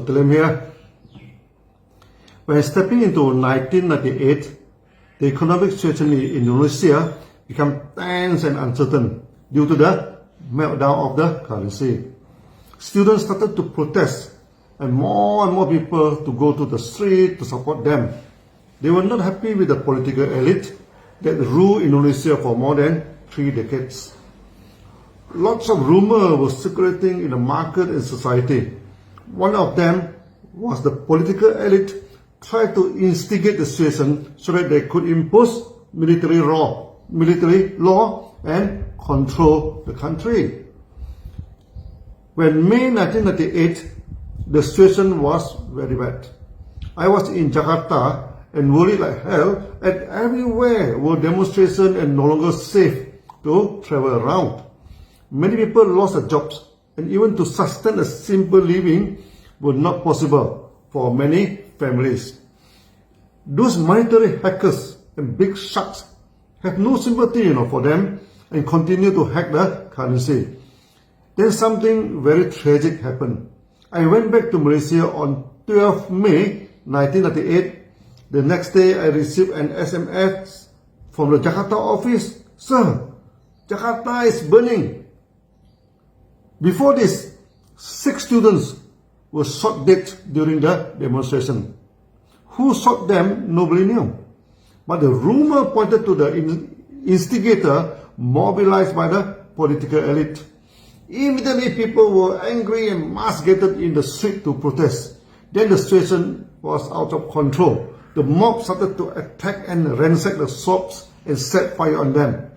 tell him here. When stepping into 1998, the economic situation in Indonesia became tense and uncertain due to the meltdown of the currency. Students started to protest and more people to go to the street to support them. They were not happy with the political elite that ruled Indonesia for more than 3 decades. Lots of rumors were circulating in the market and society. One of them was the political elite tried to instigate the situation so that they could impose military law and control the country. When May 1998, the situation was very bad. I was in Yakarta and worried like hell, and everywhere were demonstrations and no longer safe to travel around. Many people lost their jobs, and even to sustain a simple living was not possible for many families. Those monetary hackers and big sharks have no sympathy for them and continue to hack the currency. Then something very tragic happened. I went back to Malaysia on 12 May 1998. The next day I received an SMS from the Jakarta office. Sir, Jakarta is burning. Before this, 6 students were shot dead during the demonstration. Who shot them, nobody knew. But the rumor pointed to the instigator mobilized by the political elite. Immediately people were angry and mass gathered in the street to protest. Then the situation was out of control. The mob started to attack and ransack the shops and set fire on them.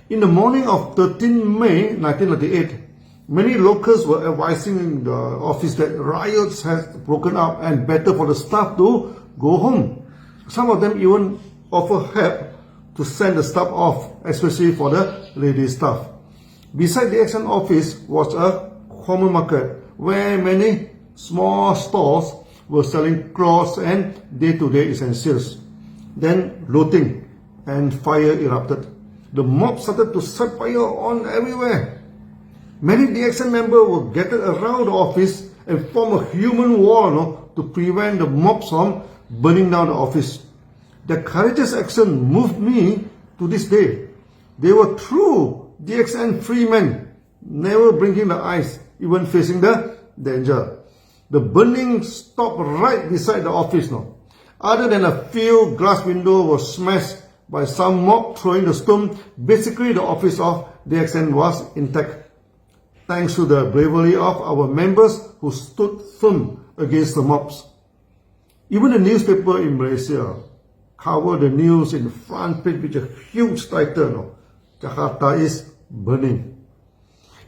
In the morning of 13 May 1998, many locals were advising the office that riots had broken out and better for the staff to go home. Some of them even offered help to send the staff off, especially for the lady staff. Beside the action office was a common market where many small stores were selling clothes and day-to-day essentials. Then looting and fire erupted. The mob started to set fire on everywhere. Many DXN members were gathered around the office and formed a human wall to prevent the mobs from burning down the office. Their courageous action moved me to this day. They were true DXN free men, never blinking the eyes, even facing the danger. The burning stopped right beside the office. Other than a few glass windows were smashed by some mob throwing the stone, basically the office of DXN was intact, thanks to the bravery of our members who stood firm against the mobs. Even the newspaper in Malaysia covered the news in the front page with a huge title, Jakarta is burning.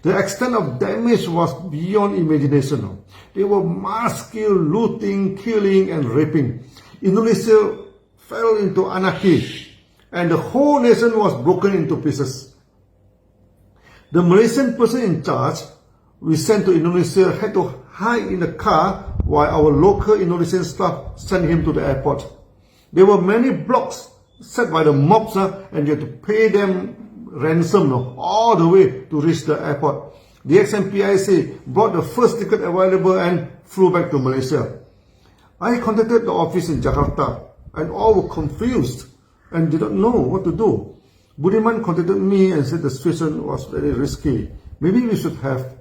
The extent of damage was beyond imagination. There were mass looting, killing and raping. Indonesia fell into anarchy and the whole nation was broken into pieces. The Malaysian person in charge we sent to Indonesia had to hide in the car while our local Indonesian staff sent him to the airport. There were many blocks set by the mobs and you had to pay them ransom all the way to reach the airport. The XMPIC bought the first ticket available and flew back to Malaysia. I contacted the office in Jakarta and all were confused and did not know what to do. Budiman contacted me and said the situation was very risky. Maybe we should have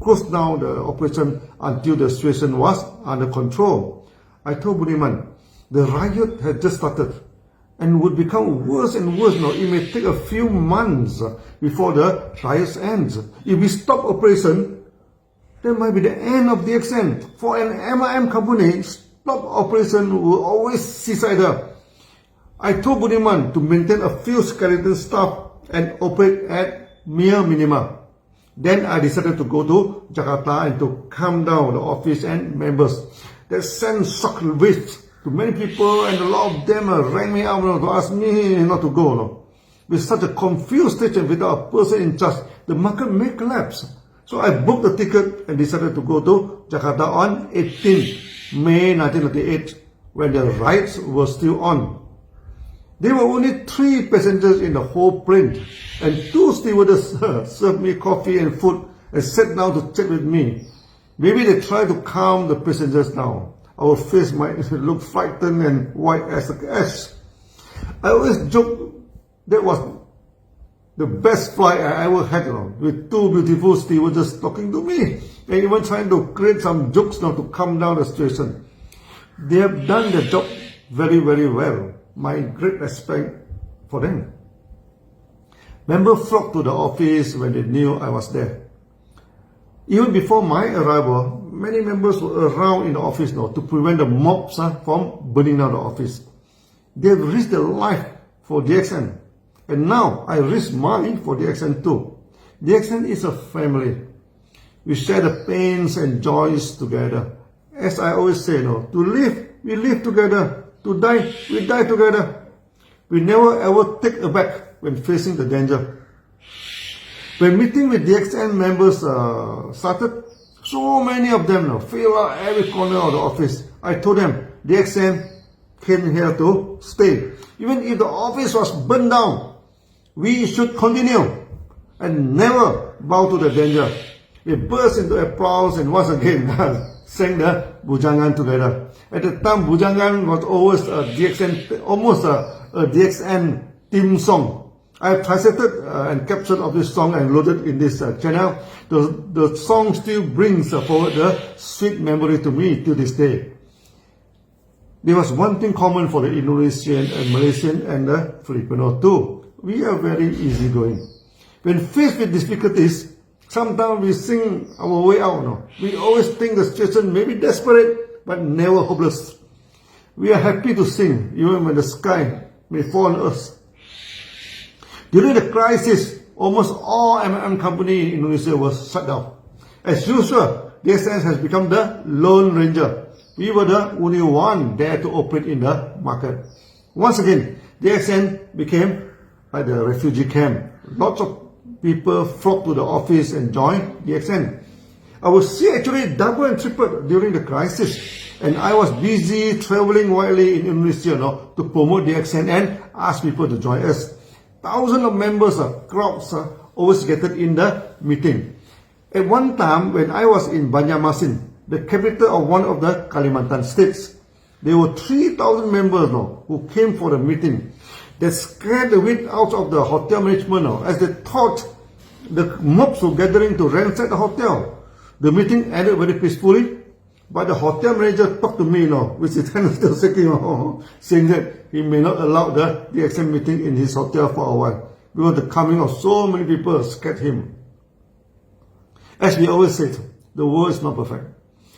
closed down the operation until the situation was under control. I told Budiman, the riot had just started and would become worse and worse. It may take a few months before the trials ends. If we stop operation, that might be the end of the DXN. For an MIM company, stop operation will always cease either. I told Budiman to maintain a few skeleton staff and operate at mere minima. Then I decided to go to Jakarta and to calm down the office and members. That sent shock waves to many people, and a lot of them rang me up to ask me not to go. With such a confused station without a person in charge, the market may collapse. So I booked the ticket and decided to go to Jakarta on 18 May 1998 when the riots were still on. There were only 3 passengers in the whole plane, and 2 stewardess served me coffee and food and sat down to chat with me. Maybe they try to calm the passengers down. Our face might look frightened and white as a ash. I always joke that was the best flight I ever had, with two beautiful stewardesses talking to me and even trying to create some jokes to calm down the situation. They have done their job very, very well. My great respect for them. Members flocked to the office when they knew I was there. Even before my arrival, many members were around in the office to prevent the mobs from burning down the office. They have risked their life for DXN. And now I risk mine for DXN too. DXN is a family. We share the pains and joys together. As I always say, to live, we live together. To die, we die together. We never ever take a back when facing the danger. When meeting with DXN members started, so many of them fill out every corner of the office. I told them, DXN came here to stay. Even if the office was burned down, we should continue and never bow to the danger. We burst into applause and once again sang the Bujangan together. At the time, Bujangan was always almost a DXN theme song. I have translated and captured of this song and loaded in this channel. The song still brings forward the sweet memory to me till this day. There was one thing common for the Indonesian and Malaysian and the Filipino too. We are very easygoing. When faced with difficulties, sometimes we sing our way out. We always think the situation may be desperate, but never hopeless. We are happy to sing, even when the sky may fall on us. During the crisis, almost all company in Indonesia was shut down. As usual, DXN has become the Lone Ranger. We were the only one there to operate in the market. Once again, DXN became like the refugee camp. Lots of people flocked to the office and joined DXN. Our share actually doubled and tripled during the crisis. And I was busy traveling widely in Indonesia to promote DXN and ask people to join us. Thousands of members, crowds always gathered in the meeting. At one time, when I was in Banjarmasin, the capital of one of the Kalimantan states, there were 3,000 members who came for the meeting. They scared the wind out of the hotel management as they thought the mobs were gathering to ransack the hotel. The meeting ended very peacefully, but the hotel manager talked to me, with his hand still shaking, saying that he may not allow the DXN meeting in his hotel for a while because the coming of so many people scared him. As we always said, the world is not perfect.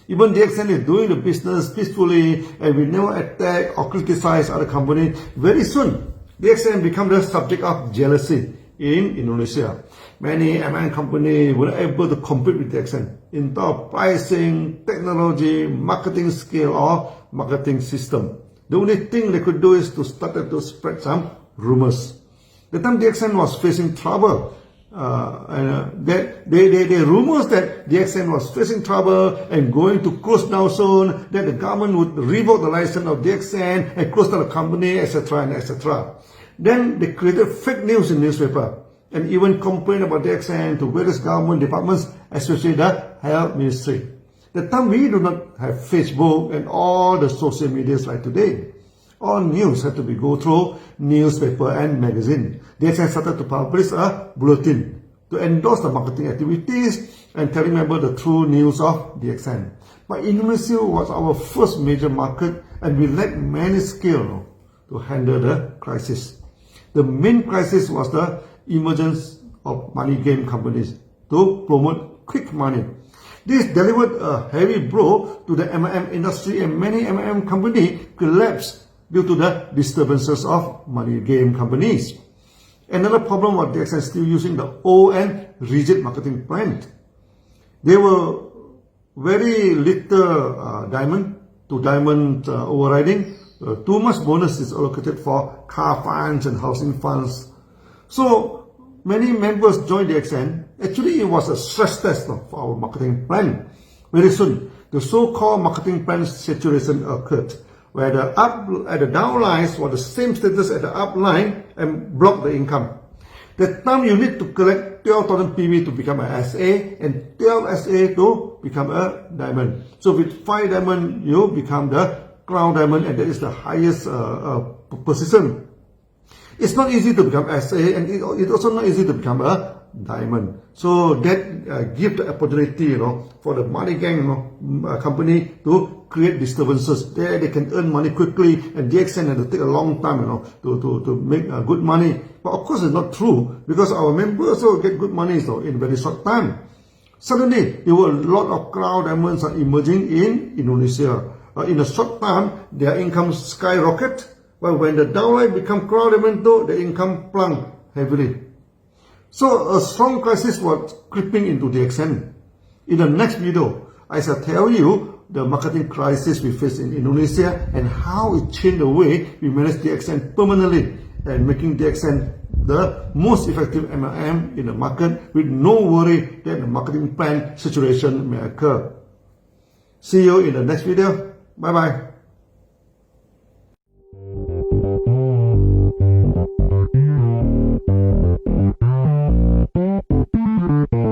Even DXN is doing the business peacefully and we never attack or criticize other companies. Very soon, DXN become the subject of jealousy in Indonesia. Many companies were able to compete with DXN in terms of pricing, technology, marketing skill or marketing system. The only thing they could do is to start to spread some rumors. The time DXN was facing trouble, the rumors that DXN was facing trouble and going to close down soon, that the government would revoke the license of DXN and close down the company, etc. and etc. Then they created fake news in newspaper and even complained about DXN to various government departments, especially the health ministry. The time we do not have Facebook and all the social medias like today. All news had to be go through newspaper and magazine. DXN started to publish a bulletin to endorse the marketing activities and telling members the true news of DXN. But Indonesia was our first major market and we lacked many skills to handle the crisis. The main crisis was the emergence of money game companies to promote quick money. This delivered a heavy blow to the industry and many companies collapsed due to the disturbances of money game companies. Another problem was DXN still using the old and rigid marketing plan. There were very little diamond to diamond overriding. Too much bonus is allocated for car funds and housing funds. So many members joined DXN. Actually, it was a stress test for our marketing plan. Very soon, the so-called marketing plan saturation occurred, where the up at the down lines were the same status as the up line and blocked the income. That time you need to collect 12,000 PV to become an SA and 12 SA to become a diamond. So with 5 diamond, you become the crown diamond, and that is the highest position. It's not easy to become SA, and it's also not easy to become a diamond. So that gives the opportunity, for the money gang, company to create disturbances. There they can earn money quickly, and DXN had to take a long time, to make good money. But of course, it's not true, because our members also get good money in very short time. Suddenly, there were a lot of crown diamonds are emerging in Indonesia. In a short time, their income skyrocket. But when the downline become crown diamond, though, the income plunged heavily. So a strong crisis was creeping into the DXN. In the next video, I shall tell you the marketing crisis we face in Indonesia and how it changed the way we manage DXN permanently and making DXN the most effective MLM in the market with no worry that the marketing plan saturation may occur. See you in the next video. Bye bye.